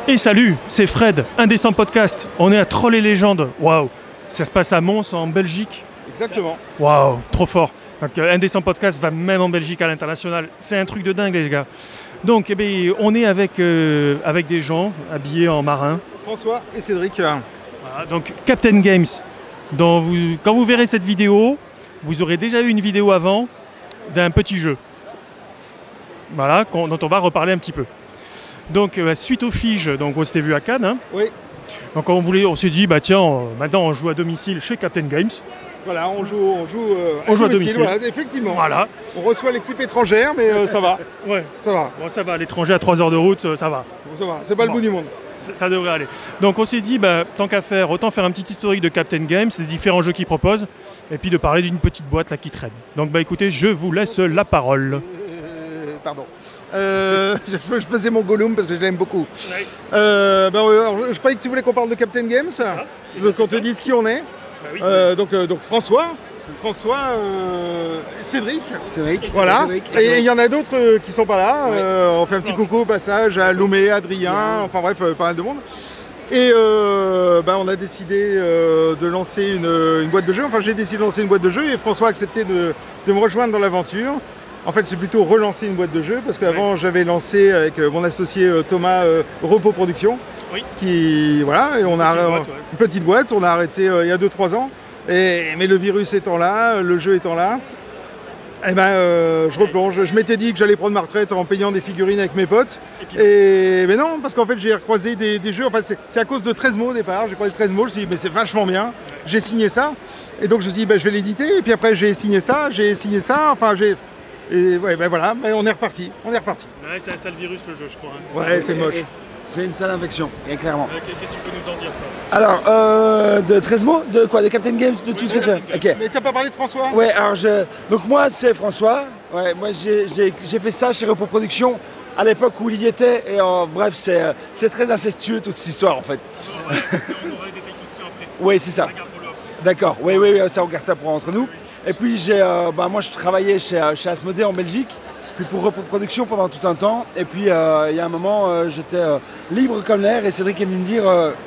Et salut, c'est Fred, Indécent Podcast. On est à Trolls et Légendes. Waouh, ça se passe à Mons en Belgique. Exactement. Waouh, trop fort. Donc Indécent Podcast va même en Belgique à l'international. C'est un truc de dingue les gars. Donc eh bien, on est avec des gens habillés en marin. François et Cédric. Voilà, donc Captain Games. Quand vous verrez cette vidéo, vous aurez déjà eu une vidéo avant d'un petit jeu. Voilà, dont on va reparler un petit peu. Donc suite aux figes, donc on s'était vu à Cannes. Hein. Oui. Donc on s'est dit, bah tiens, maintenant on joue à domicile chez Captain Games. Voilà, on joue à domicile. Voilà, effectivement. Voilà. On reçoit l'équipe étrangère, mais ça va. Ouais. Ça va. Bon, ça va, l'étranger à 3 heures de route, ça va. Ça va, c'est pas le bout du monde. Ça devrait aller. Donc on s'est dit, bah, tant qu'à faire, autant faire un petit historique de Captain Games, des différents jeux qu'ils proposent, et puis de parler d'une petite boîte là qui traîne. Donc bah écoutez, je vous laisse la parole. Pardon. Je faisais mon Gollum parce que je l'aime beaucoup. Ouais. Je croyais que tu voulais qu'on parle de Captain Games. Donc on te dise qui on est. Bah oui. Donc François, Cédric. Voilà. Cédric. Et il y en a d'autres qui sont pas là. Ouais. On fait un petit coucou au passage à Loumé, Adrien, enfin bref, pas mal de monde. Et on a décidé de lancer une boîte de jeu. Enfin, j'ai décidé de lancer une boîte de jeu et François a accepté de me rejoindre dans l'aventure. En fait, j'ai plutôt relancé une boîte de jeu parce qu'avant, j'avais lancé avec mon associé Thomas Repos Production. Oui. Et on a une petite boîte, on a arrêté il y a 2-3 ans. Mais le virus étant là, le jeu étant là, je replonge. Je m'étais dit que j'allais prendre ma retraite en payant des figurines avec mes potes. Mais non, parce qu'en fait, j'ai recroisé des jeux. Enfin, c'est à cause de 13 mots au départ. J'ai croisé 13 mots. Je me suis dit, mais c'est vachement bien. J'ai signé ça. Et donc, je me suis dit, je vais l'éditer. Et puis après, j'ai signé ça. Enfin, et ouais, voilà, mais on est reparti. Ouais, c'est un sale virus le jeu, je crois. Hein, ouais, c'est moche. C'est une sale infection, clairement. Qu'est-ce que tu peux nous en dire, toi ? Alors, de 13 mots, de quoi ? De Captain Games, de tout ce que tu as. Okay. Mais t'as pas parlé de François ? Ouais, alors donc moi c'est François. Ouais, moi j'ai fait ça chez Repos Production à l'époque où il y était. Et bref, c'est très incestueux toute cette histoire en fait. On aurait des détails aussi après. Oui, c'est ça. D'accord, oui, ça on garde ça pour entre nous. Et puis moi je travaillais chez Asmodée en Belgique, puis pour Repos Production pendant tout un temps. Et puis il y a un moment j'étais libre comme l'air et Cédric est venu me dire,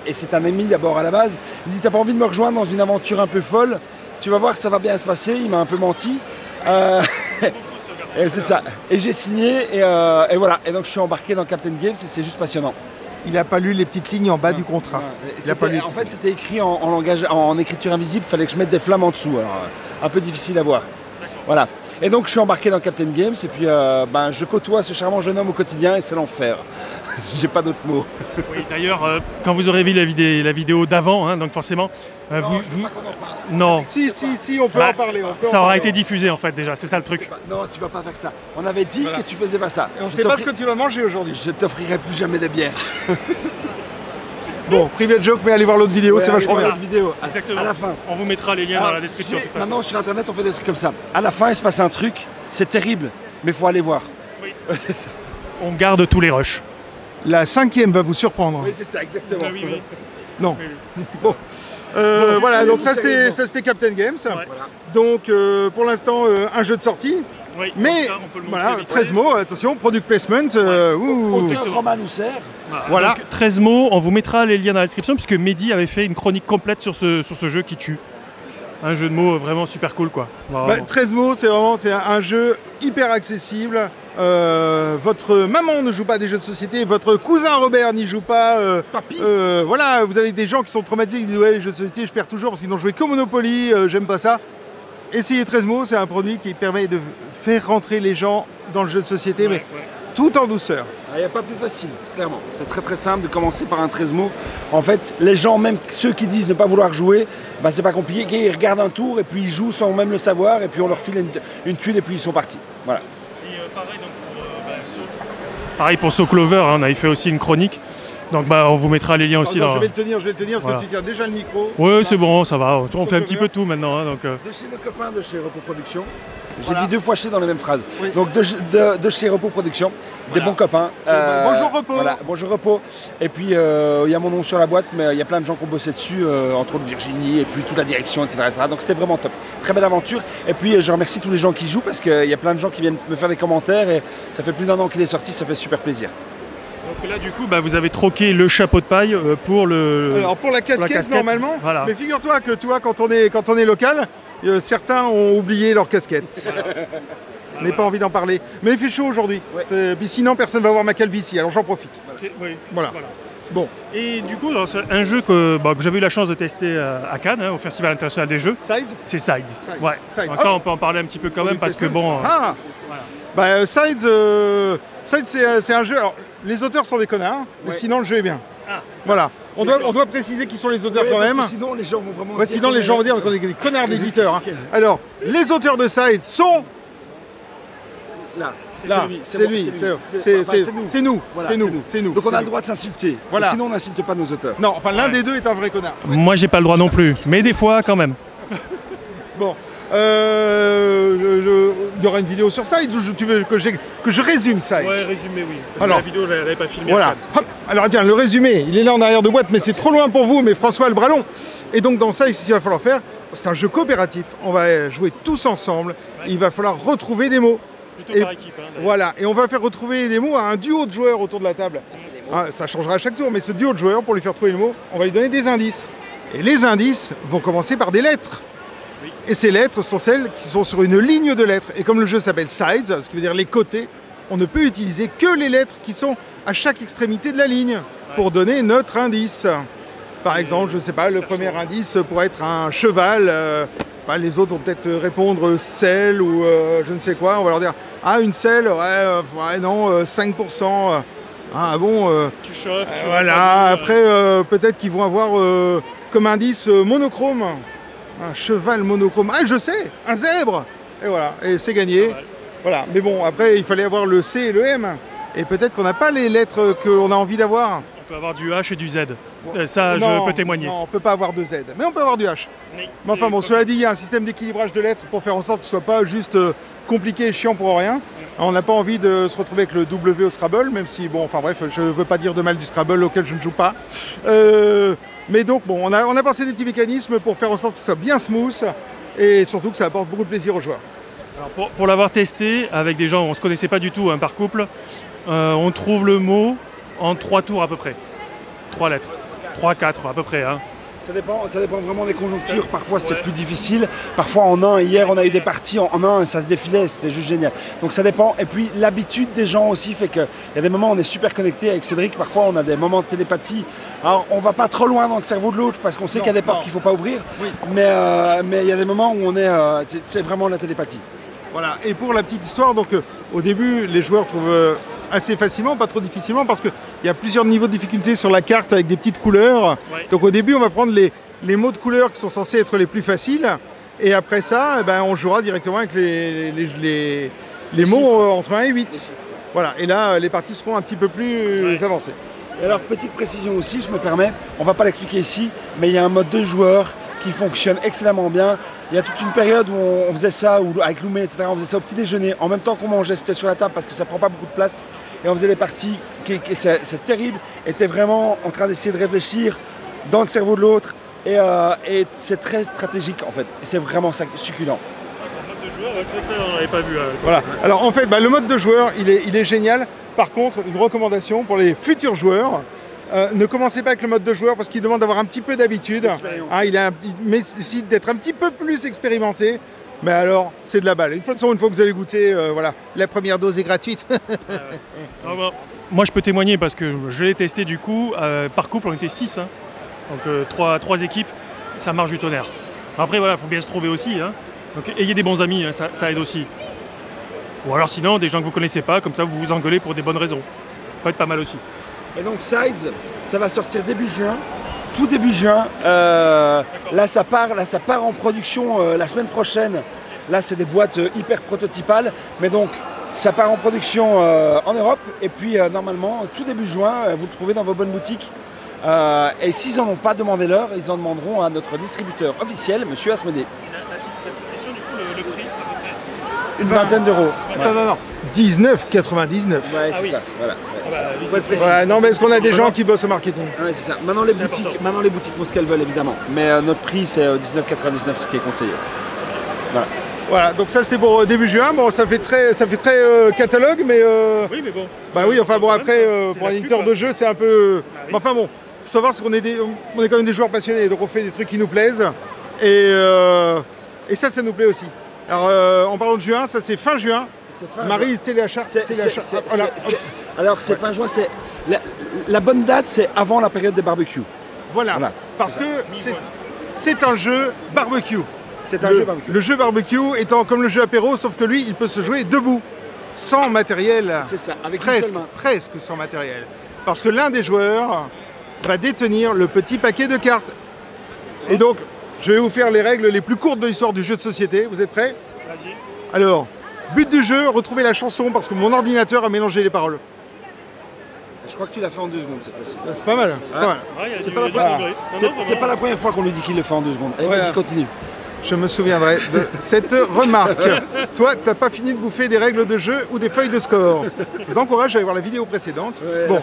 et c'est un ami d'abord à la base, il me dit t'as pas envie de me rejoindre dans une aventure un peu folle, tu vas voir ça va bien se passer, il m'a un peu menti. Et c'est ça. Et j'ai signé et voilà. Et donc je suis embarqué dans Captain Games et c'est juste passionnant. Il n'a pas lu les petites lignes en bas du contrat. En fait, c'était écrit en écriture invisible, il fallait que je mette des flammes en dessous. Alors, un peu difficile à voir. Voilà. Et donc, je suis embarqué dans Captain Games et puis je côtoie ce charmant jeune homme au quotidien et c'est l'enfer. J'ai pas d'autres mots. Oui, d'ailleurs, quand vous aurez vu la vidéo d'avant, hein, donc forcément... Je veux pas qu'on en parle. Non. Si, on peut en parler. Ça aura été diffusé en fait déjà, c'est ça le truc. Non, tu vas pas faire ça. On avait dit que tu faisais pas ça. Et on sait pas ce que tu vas manger aujourd'hui. Je t'offrirai plus jamais des bières. Bon, private joke, mais allez voir l'autre vidéo, c'est vachement bien. Exactement. À la fin. On vous mettra les liens dans la description. Maintenant, sur Internet, on fait des trucs comme ça. À la fin, il se passe un truc, c'est terrible, mais il faut aller voir. Oui. C'est ça. On garde tous les rushs. La 5e va vous surprendre. Oui, c'est ça, exactement. Oui. Non. Bon. Voilà, donc ça c'était Captain Games. Ouais. Donc pour l'instant, un jeu de sortie. Oui, mais ça, on peut le voilà, 13 mots, attention, product placement. Aucun roman nous sert. Voilà. Donc, 13 mots, on vous mettra les liens dans la description, puisque Mehdi avait fait une chronique complète sur ce jeu qui tue. Un jeu de mots vraiment super cool, quoi. 13 mots, c'est un jeu hyper accessible. Votre maman ne joue pas à des jeux de société, votre cousin Robert n'y joue pas. Papy. Voilà, vous avez des gens qui sont traumatisés, qui disent ouais, les jeux de société, je perds toujours, parce qu'ils n'ont joué qu'au Monopoly, j'aime pas ça. Essayez 13 mots, c'est un produit qui permet de faire rentrer les gens dans le jeu de société, mais tout en douceur. Il n'y a pas plus facile, clairement. C'est très très simple de commencer par un 13 mots. En fait, les gens, même ceux qui disent ne pas vouloir jouer, c'est pas compliqué. Ils regardent un tour et puis ils jouent sans même le savoir et puis on leur file une tuile et puis ils sont partis. Voilà. Et pareil pour So Clover, hein, on avait fait aussi une chronique. Donc on vous mettra les liens aussi dans... Je vais le tenir parce que tu tiens déjà le micro. Oui, c'est bon, ça va. On fait un petit peu tout maintenant. Hein, donc, De chez nos copains de chez Repos Production. J'ai dit 2 fois chez dans les mêmes phrases. Oui. Donc de chez Repos Production, des bons copains. Bonjour Repos. Voilà, bonjour Repos. Et puis il y a mon nom sur la boîte, mais il y a plein de gens qui ont bossé dessus, entre autres Virginie et puis toute la direction, etc. Donc c'était vraiment top. Très belle aventure. Et puis je remercie tous les gens qui jouent parce qu'il y a plein de gens qui viennent me faire des commentaires et ça fait plus d'1 an qu'il est sorti, ça fait super plaisir. Donc là, du coup, bah, vous avez troqué le chapeau de paille pour le... Alors pour la casquette, normalement, voilà. Mais figure-toi que tu vois, quand on est local, certains ont oublié leur casquette. Je n'ai pas envie d'en parler. Mais il fait chaud aujourd'hui. Ouais. Puis sinon, personne ne va voir ma calvitie, alors j'en profite. Oui. Voilà. Bon. Et du coup, c'est un jeu que j'avais eu la chance de tester à Cannes, au Festival international des jeux. Sides. C'est Sides. Ouais. Sides. Ça, on peut en parler un petit peu quand même parce que bon. Voilà. Bah, Sides, c'est un jeu. Alors, les auteurs sont des connards, mais sinon le jeu est bien. Ah, voilà. On doit préciser qui sont les auteurs quand même. Sinon, les gens vont vraiment. Sinon, les gens vont dire qu'on est des connards d'éditeurs. Hein. Alors, les auteurs de Sides sont. Là, c'est lui, c'est nous. Donc on a le droit de s'insulter. Voilà. Sinon on n'insulte pas nos auteurs. Non, enfin l'un des deux est un vrai connard. Moi j'ai pas le droit non plus, mais des fois quand même. Bon, il y aura une vidéo sur Sides ou tu veux que je résume Sides? Ouais, résumé oui. Alors, la vidéo je l'avais pas filmée. Voilà. Hop. Alors tiens, le résumé, il est là en arrière de boîte, mais c'est trop loin pour vous, mais François a le bras long. Et donc dans Sides, ce qu'il va falloir faire, c'est un jeu coopératif. On va jouer tous ensemble. Ouais. Il va falloir retrouver des mots. Plutôt par équipe. Hein, voilà, et on va faire retrouver des mots à un duo de joueurs autour de la table. Ah, ça changera à chaque tour, mais ce duo de joueurs, pour lui faire trouver le mot, on va lui donner des indices. Et les indices vont commencer par des lettres. Oui. Et ces lettres sont celles qui sont sur une ligne de lettres. Et comme le jeu s'appelle Sides, ce qui veut dire les côtés, on ne peut utiliser que les lettres qui sont à chaque extrémité de la ligne pour donner notre indice. Par exemple, je ne sais pas, le premier indice pourrait être un cheval. Les autres vont peut-être répondre selle ou je ne sais quoi. On va leur dire une selle, non, 5%. Ah bon tu chauffes. Voilà. Après, peut-être qu'ils vont avoir comme indice monochrome. Un cheval monochrome. Ah, je sais, un zèbre. Et voilà, et c'est gagné. Voilà. Mais bon, après, il fallait avoir le C et le M. Et peut-être qu'on n'a pas les lettres qu'on a envie d'avoir. On peut avoir du H et du Z. Ça, je peux témoigner. Non, on ne peut pas avoir de Z, mais on peut avoir du H. Oui. Mais enfin bon, cela dit, il y a un système d'équilibrage de lettres pour faire en sorte que ce ne soit pas juste compliqué et chiant pour rien. On n'a pas envie de se retrouver avec le W au Scrabble, même si, bon, enfin bref, je ne veux pas dire de mal du Scrabble auquel je ne joue pas. Mais donc, bon, on a pensé des petits mécanismes pour faire en sorte que ce soit bien smooth et surtout que ça apporte beaucoup de plaisir aux joueurs. Alors pour l'avoir testé avec des gens, on ne se connaissait pas du tout par couple, on trouve le mot en 3 tours à peu près. 3 lettres. 3-4 à peu près. Hein. Ça dépend vraiment des conjonctures. Parfois c'est plus difficile. Parfois en un, hier on a eu des parties en un, ça se défilait, c'était juste génial. Donc ça dépend. Et puis l'habitude des gens aussi fait qu'il y a des moments où on est super connecté avec Cédric. Parfois on a des moments de télépathie. Alors on va pas trop loin dans le cerveau de l'autre parce qu'on sait qu'il y a des portes qu'il ne faut pas ouvrir. Oui. Mais il y a des moments où on est, c'est vraiment la télépathie. Voilà. Et pour la petite histoire, donc au début les joueurs trouvent assez facilement, pas trop difficilement, parce qu'il y a plusieurs niveaux de difficulté sur la carte avec des petites couleurs. Ouais. Donc au début, on va prendre les mots de couleurs qui sont censés être les plus faciles. Et après ça, on jouera directement avec les mots entre 1 et 8. Voilà. Et là, les parties seront un petit peu plus avancées. Et alors, petite précision aussi, je me permets, on ne va pas l'expliquer ici, mais il y a un mode de joueur qui fonctionne excellemment bien. Il y a toute une période où on faisait ça, avec Loumé, etc., on faisait ça au petit déjeuner, en même temps qu'on mangeait, c'était sur la table parce que ça prend pas beaucoup de place. Et on faisait des parties, c'est terrible, était vraiment en train d'essayer de réfléchir dans le cerveau de l'autre. Et c'est très stratégique en fait, et c'est vraiment succulent. Le mode de joueur, c'est vrai que ça, on n'avait pas vu. Voilà. Alors en fait, le mode de joueur, il est génial. Par contre, une recommandation pour les futurs joueurs, ne commencez pas avec le mode de joueur parce qu'il demande d'avoir un petit peu d'habitude. Mais décide d'être un petit peu plus expérimenté. Mais alors, c'est de la balle. Une fois que vous allez goûter, la première dose est gratuite. Moi, je peux témoigner parce que je l'ai testé du coup. Par couple, on était 6. Hein. Donc 3 équipes, ça marche du tonnerre. Après, il faut bien se trouver aussi. Hein. Donc ayez des bons amis, hein, ça aide aussi. Ou alors sinon, des gens que vous ne connaissez pas, comme ça vous vous engueulez pour des bonnes raisons. Ça peut être pas mal aussi. Et donc Sides, ça va sortir début juin, tout début juin. Là ça part en production la semaine prochaine. Là c'est des boîtes hyper prototypales, mais donc ça part en production en Europe. Et puis normalement, tout début juin, vous le trouvez dans vos bonnes boutiques. Et s'ils n'en ont pas, demandez-leur, ils en demanderont à notre distributeur officiel, Monsieur Asmodée. La petite question du coup, le prix, à peu près une vingtaine d'euros. Non. 19,99. Ouais, c'est ça. Voilà. Non, mais est-ce qu'on a des gens qui bossent au marketing? Ouais, c'est ça. Maintenant les boutiques font ce qu'elles veulent évidemment. Mais notre prix c'est 19,99 ce qui est conseillé. Voilà. Voilà, donc ça c'était pour début juin. Bon, ça fait très catalogue, mais. Oui, mais bon. Bah oui, enfin bon, après, pour un éditeur de jeu, c'est un peu. oui. Mais enfin bon, faut savoir qu'on est, on est quand même des joueurs passionnés, donc on fait des trucs qui nous plaisent. Et ça nous plaît aussi. Alors, en parlant de juin, ça c'est fin juin. Maryse, téléachat. Voilà. Alors, c'est fin juin, c'est. La bonne date, c'est avant la période des barbecues. Voilà. Parce que c'est un jeu barbecue. C'est un jeu barbecue. Le jeu barbecue étant comme le jeu apéro, sauf que lui, il peut se jouer debout, sans matériel. C'est ça, avec une seule main. Presque sans matériel. Parce que l'un des joueurs va détenir le petit paquet de cartes. Et donc, je vais vous faire les règles les plus courtes de l'histoire du jeu de société. Vous êtes prêts? Vas-y. Alors, but du jeu, retrouver la chanson parce que mon ordinateur a mélangé les paroles. Je crois que tu l'as fait en 2 secondes cette fois-ci. C'est pas mal. Ah, C'est pas la première fois qu'on lui dit qu'il le fait en 2 secondes. Allez, vas-y, continue. Je me souviendrai de cette remarque. Toi, t'as pas fini de bouffer des règles de jeu ou des feuilles de score. Je vous encourage à aller voir la vidéo précédente. Ouais, bon,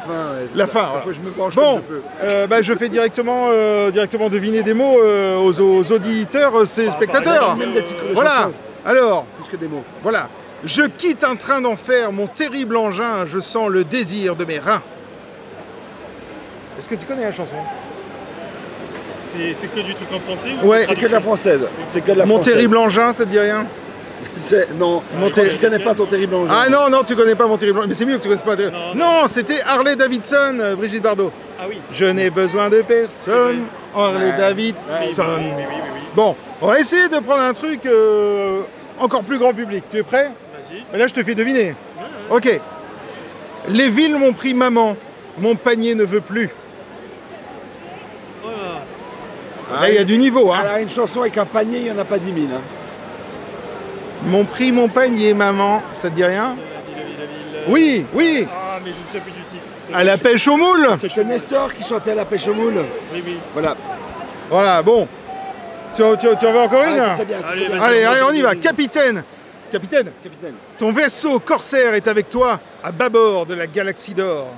la fin. Voilà. Faut que je me penche bon, comme je peux. je fais directement deviner des mots aux auditeurs, spectateurs. Même des titres de voilà. chansons. Alors, Plus que des mots. voilà. Je quitte un train d'enfer, mon terrible engin, je sens le désir de mes reins. Est-ce que tu connais la chanson? C'est que du truc en français ou Ouais. C'est que de la française. C'est que de la Mon française. terrible engin, ça te dit rien? Non, je connais pas ton terrible engin. Ah non, tu connais pas mon terrible engin. Mais c'est mieux que tu connaisses pas. Non, c'était Harley Davidson, Brigitte Bardot. Ah oui. Je n'ai besoin de personne, Harley Davidson. Oui. Bon, on va essayer de prendre un truc encore plus grand public. Tu es prêt? Vas-y. Là, je te fais deviner. Ok. Les villes m'ont pris maman, mon panier ne veut plus. Là, il y a du niveau. Hein. Alors, une chanson avec un panier, il n'y en a pas 10 000. Hein. M'ont pris mon panier, maman. Ça te dit rien? La ville. Oui. Ah, mais je ne sais plus du titre. À la pêche au moule. C'était Nestor qui chantait à la pêche au moule. Oui. Voilà. Voilà, bon. Tu en veux encore une? C'est bien. Allez, on y va. Capitaine, Capitaine. ton vaisseau corsaire est avec toi à bâbord de la galaxie d'or.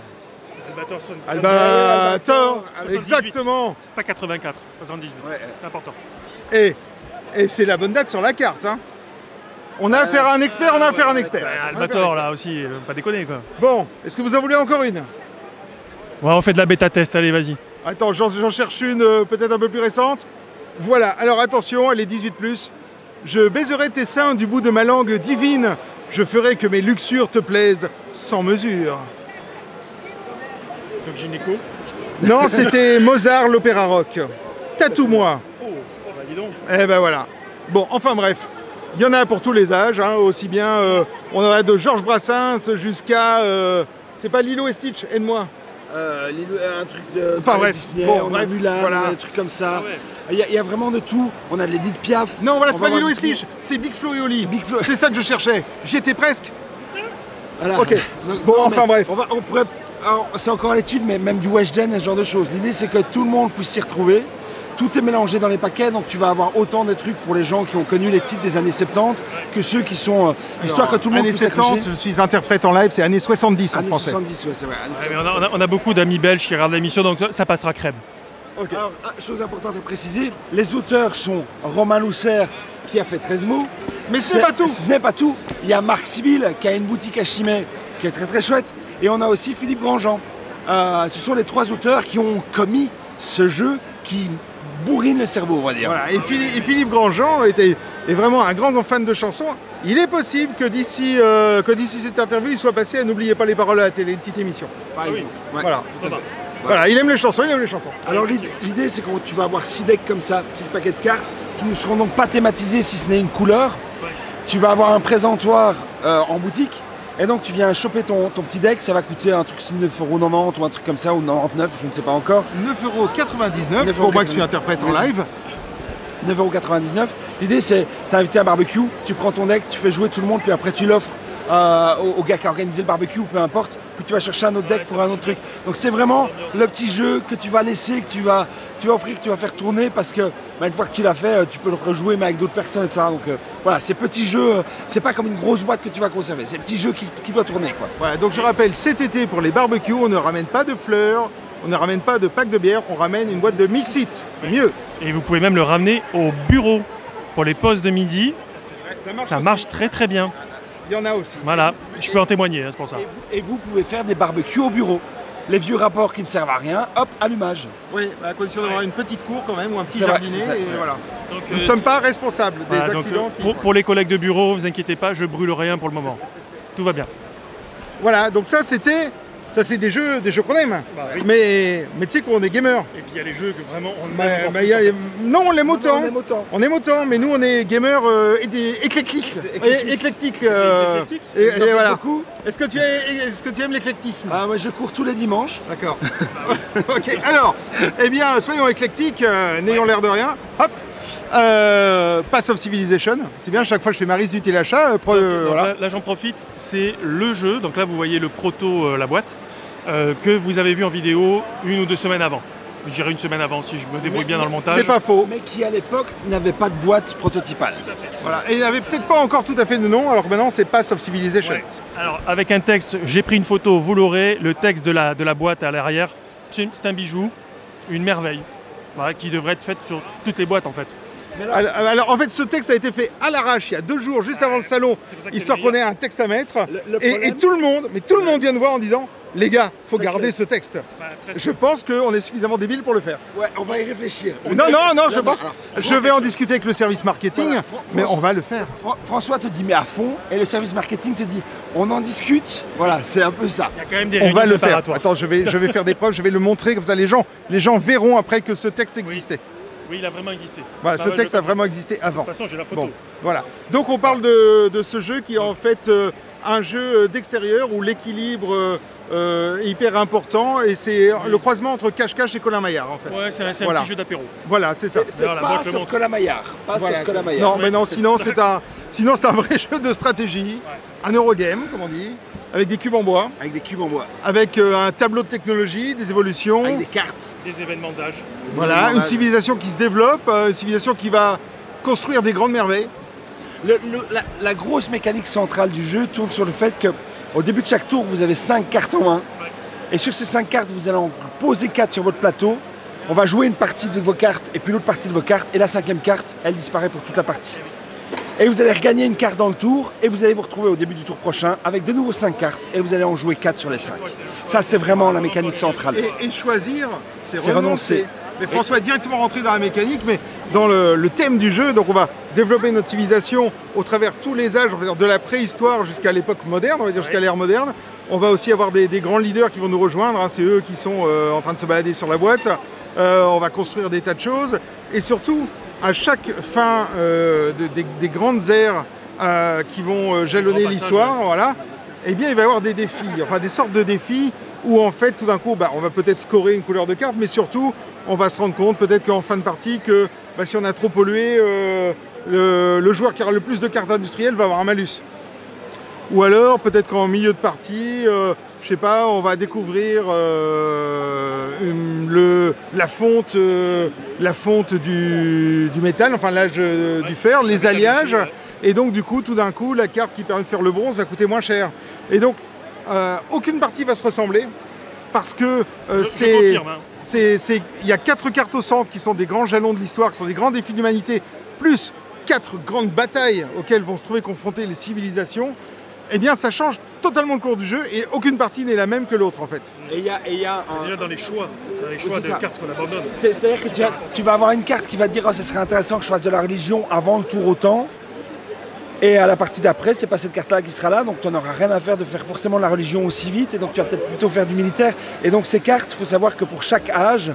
Albator, exactement. Pas 84, 78. Ouais. C'est important. Et c'est la bonne date sur la carte. Hein. On a affaire à un expert, on a affaire à un expert. Albator, là aussi, pas déconner quoi. Bon, est-ce que vous en voulez encore une? Ouais, on fait de la bêta test, allez, vas-y. Attends, j'en cherche une peut-être un peu plus récente. Voilà, alors attention, elle est 18+. Je baiserai tes seins du bout de ma langue divine. Je ferai que mes luxures te plaisent sans mesure. Donc gynéco. Non, c'était Mozart, l'opéra rock. Tatoue-moi. Oh, bah dis donc. Eh ben voilà. Bon, enfin bref, il y en a pour tous les âges, hein, aussi bien, on en a de Georges Brassens jusqu'à, c'est pas Lilo et Stitch, aide-moi. Un truc de Enfin, bref. Disney, Bon, on bref, a vu là, voilà. des trucs comme ça. Ah ouais. Il y a vraiment de tout. On a de l'Edith Piaf. Non, voilà, c'est On va pas Lilo voir et du Stitch, c'est Big Flo et Oli. Big Flo. C'est ça que je cherchais. J'y étais presque. Voilà. Ok. Bon, enfin, mais bref. On pourrait. C'est encore à l'étude, mais même du Weshden et ce genre de choses. L'idée, c'est que tout le monde puisse s'y retrouver. Tout est mélangé dans les paquets, donc tu vas avoir autant de trucs pour les gens qui ont connu les titres des années 70 que ceux qui sont histoire que tout le monde Années puisse 70, s'accrocher. je suis interprète en live, c'est années 70 en Années français. 70, ouais, c'est vrai. Ouais, mais on a beaucoup d'amis belges qui regardent l'émission, donc ça passera crème. Ok. Alors, chose importante à préciser, les auteurs sont Romain Lousser qui a fait 13 mots. Mais ce n'est pas tout. Ce n'est pas tout. Il y a Marc Sibyl qui a une boutique à Chimay qui est très très chouette. Et on a aussi Philippe Grandjean. Ce sont les 3 auteurs qui ont commis ce jeu qui bourrine le cerveau, on va dire. Voilà. Et Philippe Grandjean est vraiment un grand fan de chansons. Il est possible que d'ici cette interview, il soit passé à N'oubliez pas les paroles à la télé, une petite émission. Par exemple. Ouais. Voilà. Ça va. Voilà, il aime les chansons, Alors l'idée c'est que tu vas avoir 6 decks comme ça, 6 paquets de cartes, qui ne seront donc pas thématisés si ce n'est une couleur. Ouais. Tu vas avoir un présentoir en boutique, et donc tu viens choper ton petit deck, ça va coûter un truc 9,90€ ou un truc comme ça, ou 99, je ne sais pas encore. 9,99€ pour moi que je suis interprète en live. 9,99€. L'idée c'est, t'es invité à un barbecue, tu prends ton deck, tu fais jouer tout le monde, puis après tu l'offres au gars qui a organisé le barbecue, ou peu importe, puis tu vas chercher un autre deck pour un autre truc. Donc c'est vraiment le petit jeu que tu vas laisser, que tu vas offrir, que tu vas faire tourner, parce que une fois que tu l'as fait, tu peux le rejouer mais avec d'autres personnes, etc. Donc voilà, ces petits jeux, c'est pas comme une grosse boîte que tu vas conserver, c'est un petit jeu qui doit tourner, quoi. Voilà, donc je rappelle, cet été pour les barbecues, on ne ramène pas de fleurs, on ne ramène pas de pack de bière, on ramène une boîte de Mix-It, c'est mieux. Et vous pouvez même le ramener au bureau pour les pauses de midi. Ça marche très très bien. Il y en a aussi. Voilà, je peux en témoigner, c'est pour ça. Et vous pouvez faire des barbecues au bureau. Les vieux rapports qui ne servent à rien, hop, allumage. Oui, à condition d'avoir une petite cour quand même, ou un petit C'est vrai, jardinet, c'est ça, et c'est voilà. Donc, Nous ne sommes pas responsables des voilà, donc, accidents. pour les collègues de bureau, vous inquiétez pas, je brûle rien pour le moment. Tout va bien. Voilà, donc ça c'est des jeux qu'on aime. Bah oui. Mais tu sais qu'on est gamer. Et puis il y a les jeux que vraiment on Non, on l'aime autant. on aime autant. On aime autant, mais nous on est gamers éclectiques. Éclectiques. Et voilà. Beaucoup. Est-ce que tu aimes l'éclectisme? Ah, moi je cours tous les dimanches. D'accord. Ok, alors, eh bien, soyons éclectiques, n'ayons l'air de rien. Hop. Pass of Civilization, c'est bien, chaque fois je fais ma liste du téléachat. Voilà. Là j'en profite, c'est le jeu, donc là vous voyez le proto, la boîte, que vous avez vu en vidéo 1 ou 2 semaines avant. Je dirais 1 semaine avant si je me débrouille bien dans le montage. C'est pas faux. Mais qui à l'époque n'avait pas de boîte prototypale. Tout à fait. Voilà. Et il n'avait peut-être pas encore tout à fait de nom, alors que maintenant c'est Pass of Civilization. Ouais. Alors avec un texte, j'ai pris une photo, vous l'aurez, le texte de la boîte à l'arrière, c'est un bijou, une merveille, voilà, qui devrait être faite sur toutes les boîtes en fait. Alors en fait ce texte a été fait à l'arrache il y a 2 jours juste avant le salon, histoire qu'on ait un texte à mettre. Et tout le monde vient de voir en disant les gars, faut garder ce texte. Je pense qu'on est suffisamment débile pour le faire. Ouais, on va y réfléchir. Non, je pense. Je vais en discuter avec le service marketing, Voilà, mais on va le faire. François te dit mais à fond, et le service marketing te dit on en discute. Voilà, c'est un peu ça. Il y a quand même des On va réunions le faire. préparatoires. Attends, je vais faire des preuves, je vais le montrer, comme ça les gens verront après que ce texte existait. Oui, il a vraiment existé. Voilà, Ah ce ouais, texte a vraiment existé avant. De toute façon, j'ai la photo. Bon, voilà. Donc on parle de ce jeu qui est en fait un jeu d'extérieur où l'équilibre est hyper important et c'est le croisement entre cache-cache et Colin Maillard en fait. Ouais, c'est un petit jeu d'apéro. Voilà, c'est ça. C'est Alors, la pas boîte le sauf montre. Colin Maillard. Pas Voilà, sauf Colin c'est- Maillard. Non, mais non, sinon c'est un vrai jeu de stratégie, un Eurogame comme on dit, avec des cubes en bois, Avec des cubes en bois. avec un tableau de technologie, des évolutions. Avec des cartes. Des événements d'âge. Voilà, une civilisation qui se développe, une civilisation qui va construire des grandes merveilles. La grosse mécanique centrale du jeu tourne sur le fait que au début de chaque tour, vous avez 5 cartes en main. Et sur ces 5 cartes, vous allez en poser 4 sur votre plateau. On va jouer une partie de vos cartes et puis l'autre partie de vos cartes. Et la 5e carte, elle disparaît pour toute la partie. Et vous allez regagner une carte dans le tour et vous allez vous retrouver au début du tour prochain avec de nouveau 5 cartes et vous allez en jouer 4 sur les 5. Ça, c'est vraiment la mécanique centrale. Et choisir, c'est C'est renoncer. renoncer. Mais François est directement rentré dans la mécanique, mais dans le thème du jeu. Donc on va développer notre civilisation au travers tous les âges, on va dire de la préhistoire jusqu'à l'époque moderne, on va dire jusqu'à l'ère moderne. On va aussi avoir des grands leaders qui vont nous rejoindre, hein. C'est eux qui sont en train de se balader sur la boîte. On va construire des tas de choses. Et surtout, à chaque fin des grandes ères qui vont jalonner l'histoire, voilà, eh bien il va y avoir des défis, enfin des sortes de défis où en fait tout d'un coup on va peut-être scorer une couleur de carte, mais surtout on va se rendre compte peut-être qu'en fin de partie que si on a trop pollué, le joueur qui aura le plus de cartes industrielles va avoir un malus. Ou alors peut-être qu'en milieu de partie, je sais pas, on va découvrir la fonte du métal, enfin l'âge du fer, les alliages. Et donc du coup, tout d'un coup, la carte qui permet de faire le bronze va coûter moins cher. Et donc, aucune partie va se ressembler parce que il y a 4 cartes au centre qui sont des grands jalons de l'histoire, qui sont des grands défis de l'humanité, plus 4 grandes batailles auxquelles vont se trouver confrontées les civilisations. Eh bien, ça change totalement le cours du jeu et aucune partie n'est la même que l'autre en fait. Et il y a Déjà dans les choix c'est de ça. cartes qu'on abandonne. C'est-à-dire que tu vas avoir une carte qui va te dire oh, ce serait intéressant que je fasse de la religion avant le tour autant. Et à la partie d'après, c'est pas cette carte-là qui sera là, donc tu n'auras rien à faire de faire forcément de la religion aussi vite, et donc tu vas peut-être plutôt faire du militaire. Et donc ces cartes, il faut savoir que pour chaque âge,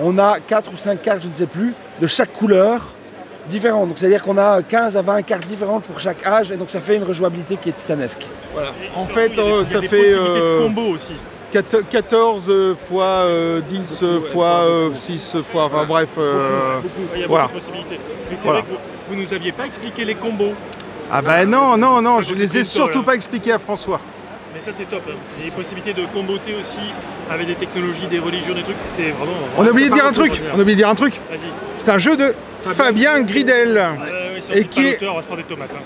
on a 4 ou 5 cartes, je ne sais plus, de chaque couleur différentes. Donc c'est-à-dire qu'on a 15 à 20 cartes différentes pour chaque âge, et donc ça fait une rejouabilité qui est titanesque. Voilà. En fait, ça fait possibilités de combo aussi. 14 fois 10 fois 6 fois, enfin bref. Il y a Voilà. beaucoup de possibilités. Mais c'est Voilà. vrai que vous nous aviez pas expliqué les combos. Ah ben non, je c'est les ai une surtout seule. pas expliqués à François. Mais ça c'est top. Hein. C'est des possibilités de comboter aussi avec des technologies, des religions, des trucs. C'est vraiment. On a oublié de dire un c'est pas truc. autre chose à On a oublié de dire un truc. Vas-y. C'est un jeu de Fabien Gridel. Ouais, si on Et cite qui pas est- l'auteur, on va se prendre des tomates. Hein.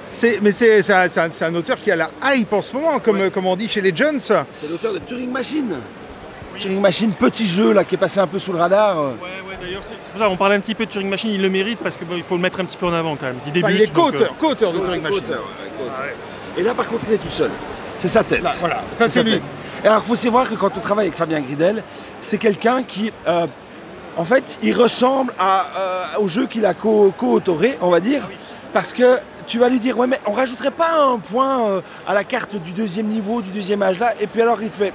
C'est un auteur qui a la hype en ce moment, comme on dit chez les Jones. C'est l'auteur de Turing Machine. Turing Machine, petit jeu là qui est passé un peu sous le radar. Ouais, d'ailleurs, D'ailleurs, c'est pour ça qu'on parlait un petit peu de Turing Machine, il le mérite parce qu'il faut le mettre un petit peu en avant quand même. Il est co-auteur de Turing Machine. Et là, par contre, il est tout seul. C'est sa tête. Là, voilà, ça c'est lui. Et alors, il faut savoir que quand on travaille avec Fabien Gridel, c'est quelqu'un qui, en fait, il ressemble au jeu qu'il a co-autoré, on va dire, parce que tu vas lui dire, ouais, mais on rajouterait pas un point à la carte du deuxième niveau, du deuxième âge là, et puis alors il te fait.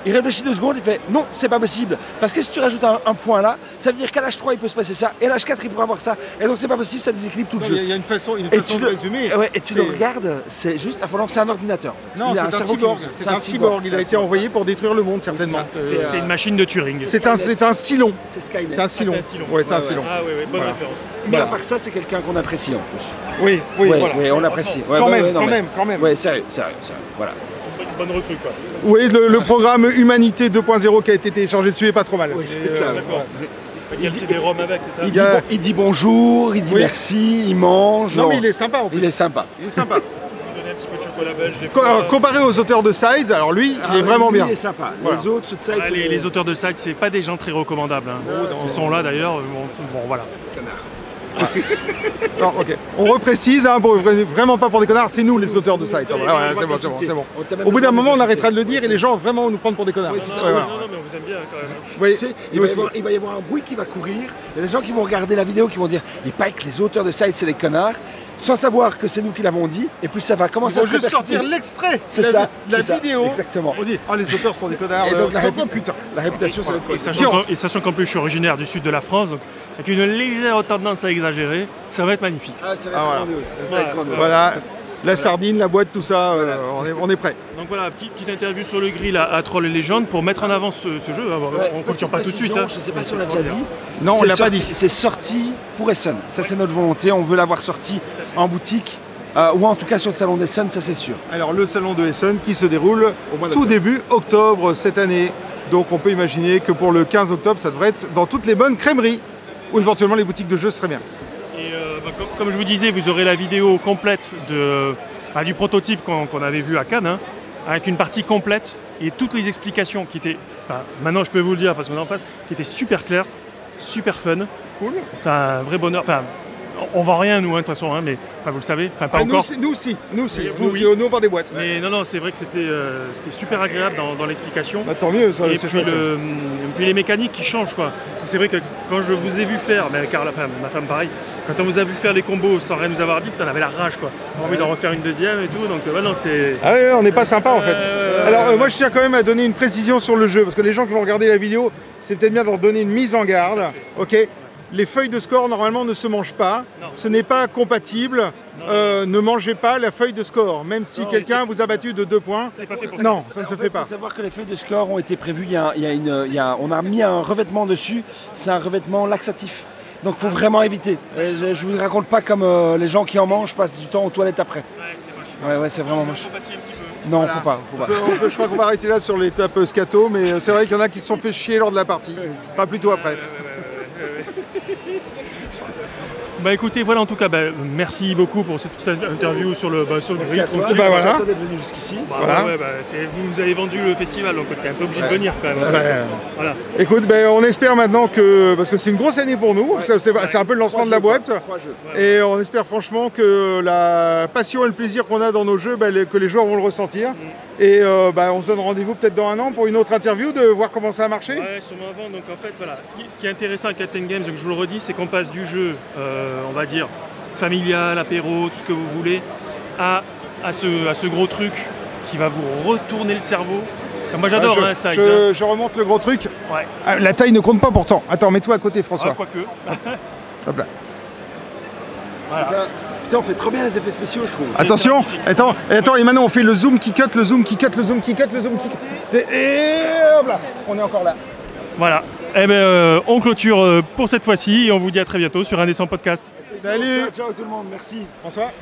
Il réfléchit 2 secondes, il fait non, c'est pas possible. Parce que si tu rajoutes un point là, ça veut dire qu'à l'âge 3 il peut se passer ça, et à l'âge 4 il pourra avoir ça. Et donc c'est pas possible, ça déséquilibre tout le jeu. Il y a une façon de résumer. Ouais, et tu le regardes, c'est juste affolant, c'est un ordinateur. En fait. Non, c'est un cyborg. C'est un cyborg. Il a été envoyé pour détruire le monde, certainement. C'est une machine de Turing. C'est un Cylon. C'est Skynet. C'est un Cylon. Ouais, c'est un Cylon. Ah oui, bonne référence. Mais à part ça, c'est quelqu'un qu'on apprécie en plus. Oui, voilà. Oui, on apprécie. Quand même. Ouais, sérieux, voilà. Bonne recrue quoi. Oui, le programme Humanité 2.0 qui a été téléchargé dessus est pas trop mal. Oui, c'est ça. D'accord. Il y a le CD-ROM avec, c'est ça? Il dit bonjour, il dit merci, il mange. Non, mais il est sympa en plus. Il est sympa. Je vais donner un petit peu de chocolat belge. Comparé aux auteurs de Sides, alors lui, il est vraiment bien. Il est sympa. Voilà. Les autres, ceux de Sides, les auteurs de Sides, c'est pas des gens très recommandables. Ils sont là d'ailleurs. Bon, voilà. Non, ok. On reprécise, vraiment pas pour des connards, c'est nous les auteurs de Sides. C'est bon. Au bout d'un moment, on arrêtera de le dire et les gens vont vraiment nous prendre pour des connards. Non, mais on vous aime bien quand même. Oui, il va y avoir un bruit qui va courir. Il y a des gens qui vont regarder la vidéo qui vont dire il paraît que les auteurs de Sides c'est des connards, sans savoir que c'est nous qui l'avons dit. Et puis ça va commencer à se juste sortir l'extrait de la vidéo. Exactement. On dit les auteurs sont des connards. Et donc la réputation, ça va être quoi? Et sachant qu'en plus je suis originaire du sud de la France, donc avec une légère tendance à exagérer, ça va être magnifique. Ça va être grandiose. Voilà. La sardine, la boîte, tout ça, on est prêt. Donc voilà, petite interview sur le grill à Troll et Légende pour mettre en avant ce jeu. On ne clôture pas tout de suite. Je ne sais pas si on l'a déjà dit. Non, on l'a pas dit. C'est sorti pour Essen. Ça, c'est notre volonté. On veut l'avoir sorti en boutique. Ou en tout cas sur le salon d'Essen, ça c'est sûr. Alors le salon de Essen qui se déroule tout début octobre cette année. Donc on peut imaginer que pour le 15 octobre, ça devrait être dans toutes les bonnes crèmeries. Ou éventuellement les boutiques de jeux, ce serait bien. Et comme je vous disais, vous aurez la vidéo complète du prototype qu'on avait vu à Cannes, avec une partie complète et toutes les explications qui étaient, maintenant je peux vous le dire parce qu'on est en face, qui étaient super claires, super fun. Cool. T'as un vrai bonheur. On vend rien nous de toute façon, mais vous le savez, pas encore. Nous aussi. Nous, on vend des boîtes. Mais non, c'est vrai que c'était super agréable dans l'explication. Tant mieux, ça, et c'est puis chouette. puis les mécaniques qui changent quoi. C'est vrai que quand je vous ai vu faire, ma femme pareil, quand on vous a vu faire les combos sans rien nous avoir dit, on avait la rage quoi. On a envie d'en refaire une deuxième et tout, donc non c'est. Ah oui, on n'est pas sympa en fait. Alors moi je tiens quand même à donner une précision sur le jeu, parce que les gens qui vont regarder la vidéo, c'est peut-être bien de leur donner une mise en garde. Ok. Les feuilles de score, normalement, ne se mangent pas. Ce n'est pas compatible. Ne mangez pas la feuille de score, même si quelqu'un vous a battu de 2 points. Pas fait pour non, ça ne se fait pas. Il faut savoir que les feuilles de score ont été prévues. On a mis un revêtement dessus. C'est un revêtement laxatif. Donc il faut vraiment éviter. Je ne vous raconte pas comme les gens qui en mangent passent du temps aux toilettes après. Ouais, c'est vraiment moche. Non, voilà. faut pas. Je crois qu'on va arrêter là sur l'étape scato, mais c'est vrai qu'il y en a qui se sont fait chier lors de la partie. Pas plutôt après. Écoutez, voilà en tout cas, merci beaucoup pour cette petite interview sur le grill. Merci à toi, voilà. d'être venu jusqu'ici. Voilà. Vous nous avez vendu le festival, donc on est un peu obligé de venir quand même. Voilà. Écoute, on espère maintenant que, parce que c'est une grosse année pour nous, c'est un peu le lancement de la boîte, et on espère franchement que la passion et le plaisir qu'on a dans nos jeux, que les joueurs vont le ressentir. Et on se donne rendez-vous peut-être dans 1 an pour une autre interview, de voir comment ça a marché. Ouais, sûrement avant. Donc en fait, voilà, ce qui est intéressant avec Captain Games, donc je vous le redis, c'est qu'on passe du jeu, on va dire, familial, apéro, tout ce que vous voulez, à ce gros truc qui va vous retourner le cerveau. Moi j'adore ça. Je remonte le gros truc. Ouais. La taille ne compte pas pourtant. Attends, mets-toi à côté, François. Quoique. Hop là. Voilà. Putain, on fait trop bien les effets spéciaux, je trouve. Attention, attends, et maintenant on fait le zoom qui cut, le zoom qui cut, le zoom qui cut, le zoom qui cut. Et hop là, on est encore là. Voilà. On clôture pour cette fois-ci et on vous dit à très bientôt sur Indécent Podcast. Salut. Ciao tout le monde, merci. François.